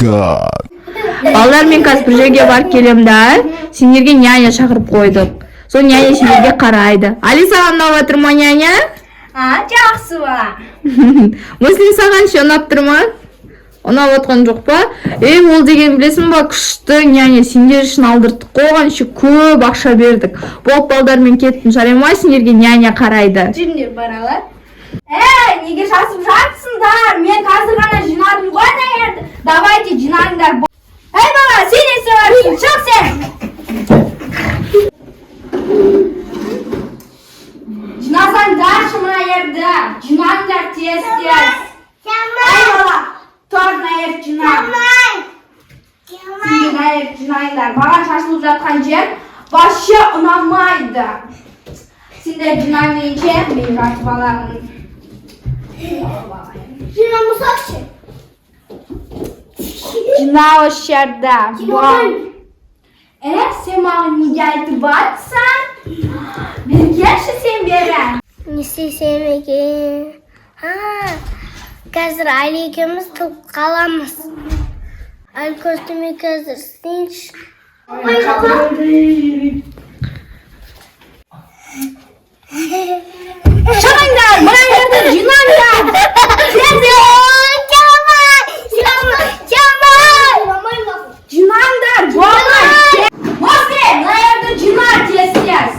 god. Балдар, мен қазір бір жерге барып келем да. Сендерге няня шақырып қойдық. Сол няня сендерге қарайды. Али, саған ұнап жатыр ма няня? Жақсы бала. Муслим, саған ше ұнап тұр ма? Ұнап отқан жоқ па? Ол деген білесің ба, күшті няня, сендер үшін алдыртып қойған, ше көп ақша бердік. Болып, балдар, мен кеттім, жарай сендерге няня қарайды. Жүріңдер баралар. Неге шасып жатсыңдар? Мен қазір ғана жинадым ғой нәрді. Давайте жинаңдар. Бала, сен есе барсың, шық сен. Жинасаңдаршы мына ерді. Жинаңдар тез-тез. Бала, тұр мына ерді жинам. Сендер мына ерді жинаңдар. Маған шашылып жатқан жер вообще ұнамайды. Сендер жинам дейінше, мен жатып аламын. Жинамасақшы. Жинау осы жерді. Сен маған неге айтып жатсың? Бергенші сен бері. Не істесем екен? Қазір Али екеуміз тұрып қаламыз. Али көстіме қазір істейінші. Шығыңдар, мына жерді жинаңдар. Жинаңдар, болмай. Мосли, мына жерді жина тез-тез.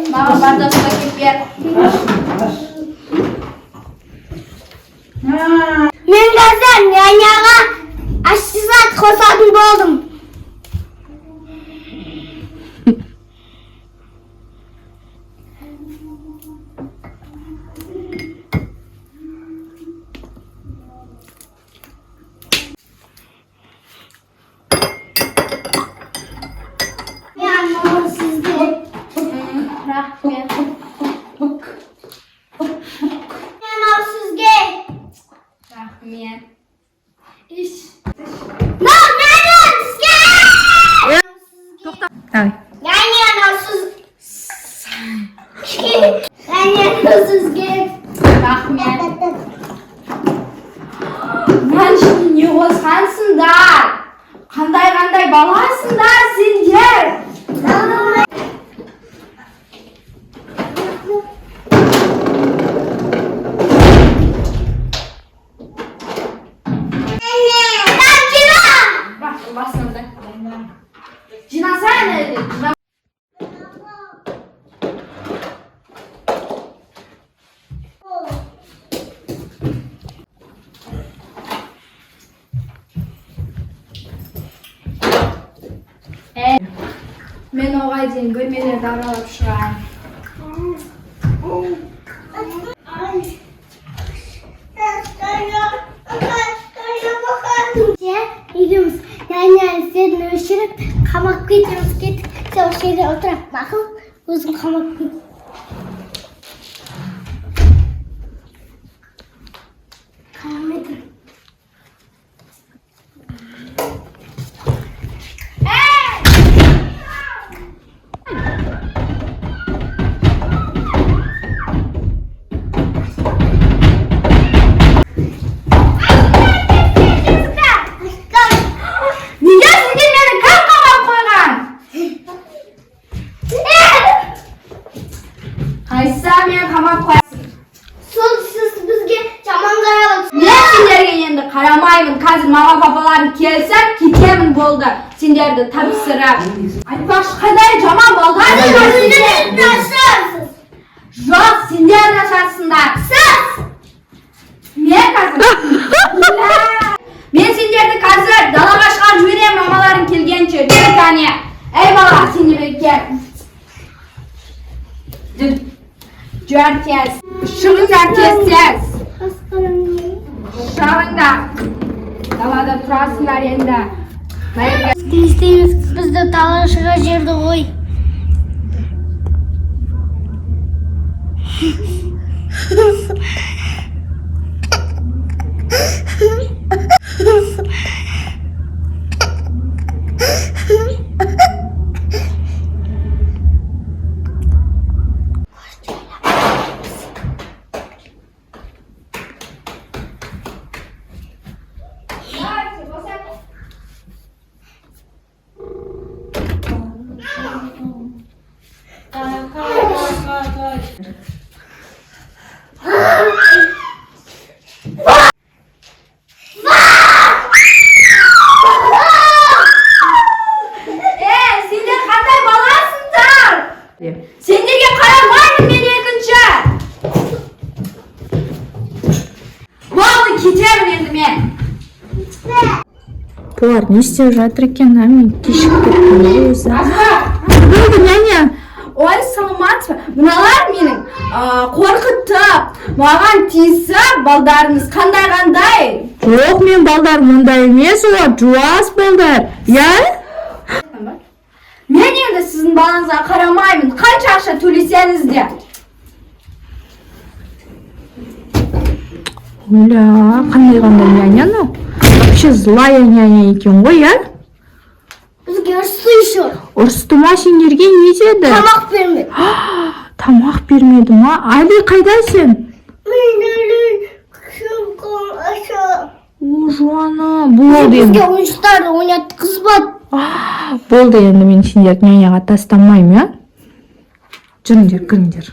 Маған бардасына кеп бер. Мен қазір няняға ассистент қосатын болдым. Мен şimdi не қосқансыңдар? Қандай баласыңдар сендер? Жинасana. Мен оған дейін бөлмелерді аралап шығайын. Екеуміз няняның істерін өшіріп, қамап кетеміз кеттік. Сен осы жерде отырап, мақұл, өзің қамап кет. Қарамаймын, қазір мама папаларым келсем, кетемін болды. Сендерді тапсырып. Айтпақшы, қандай жаман балдар сендер? Жоқ, сендер нашарсыңдар. Мен сендерді қазір далаға шығарып жіберем, мамаларың келгенше. Жүр кәне. Ей бала, сен де кел. Жүр тез. Шығыңдар тез-тез. Шығыңдар. Далада тұрасыңдар енді. Не істейміз? Бізді талашыға жерді ғой. Sendер qanday bolasыңдар? Sendерге qaramаймын men екінші. Болды, кетемін енді мен. Бұлар не істеп жатыр екен, а мен кешігіп кеттім өзі. Болды, няня. Ой, саламатсыз ба? Мыналар менің қорқытып, маған тиісіп, балдарыңыз қандай? Жоқ, мен балдар мұндай емес, олар жуас балдар. Я? Мен енді сіздің балаңызға қарамаймын. Қанша ақша төлесеңіз де. Оля, қандай няня ну? Вообще злая няня екен ғой, я? Бізге ұрысты еще. Ұрысты ма сендерге, не деді? Тамақ бермеді. Тамақ бермеді ма? Али, қайда сен? Мен аша. О, жуаны, болды Бізге енді. ойыншықтарды ойнатқызбады. Болды енді, мен сендерді няняға тастамаймын, я? Жүріңдер, кіріңдер.